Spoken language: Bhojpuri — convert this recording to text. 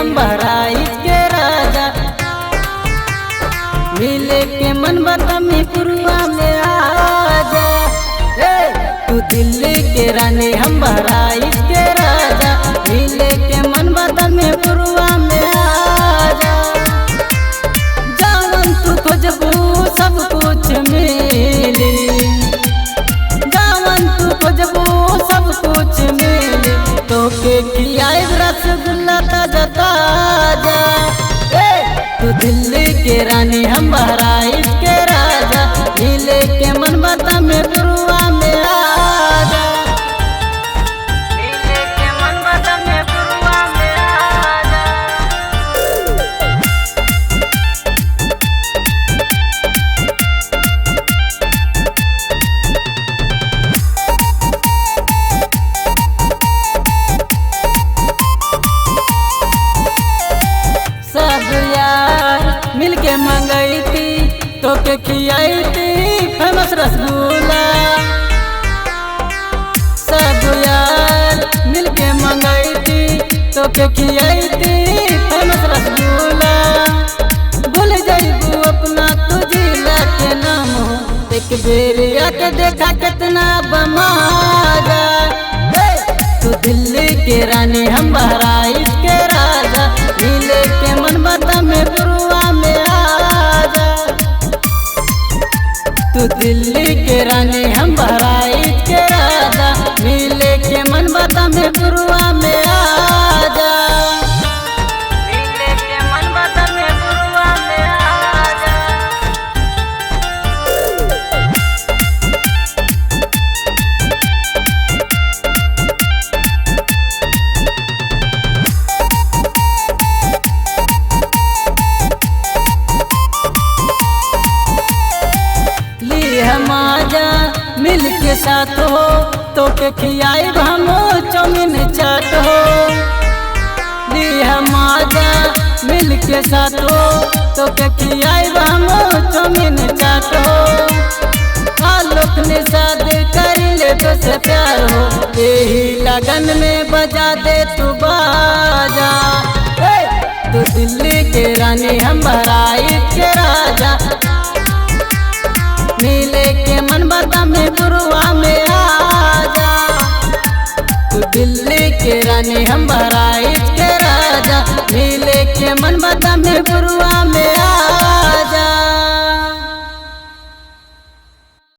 हम बहराइच के राजा। मिले के मन बता में पुरुआ में आजा। तू दिल्ली के रानी हम बहराइच के राजा। मिले के मन बता में पुरुआ में आजा। जावन तू खोजबू सब कुछ मिली। जावन तू खोजबू सब कुछ मिली। तोके खियाए रसगुल्ला ताजा ताजा। तू दिल्ली के रानी हम बहराइच के राजा। मिले के मन बता में पुरुआ में आजा। मिले के मन बता में पुरुआ में आजा। सब यार मिलके मंगई थी तोके खियाई थी फेमस रसगुल्ला। सब यार मिलके मंगई थी तोके खियाई थी फेमस रसगुल्ला। भूल जाइबू अपना तू जिला के नाम हो। एक बेर आके देखा कितना बमाजा। तू दिल्ली के रानी हम बहराइच के राजा। मिले के मन बता में पुरुआ में आजा। तू दिल्ली के रानी हम बहराइच के राजा। मिले के मन बता में पुरुआ में आजा। मिले के मन बता में पुरुआ में आजा। हम आजा मिल के साथ हो तोके खियाई हम चौमिन चाट हो। ली हम आजा मिल के साथ हो तोके खियाई हम चौमिन चाट हो। आलोक ने शादी कर ले तो से प्यार हो। यही लगन में बजा दे तू बाजा। तू दिल्ली के रानी हम बहराइच के राजा। मिले के मन बता में पुरुआ में आजा। तू दिल्ली के रानी हम बहराइच के राजा। मिले के मन बता में पुरुआ में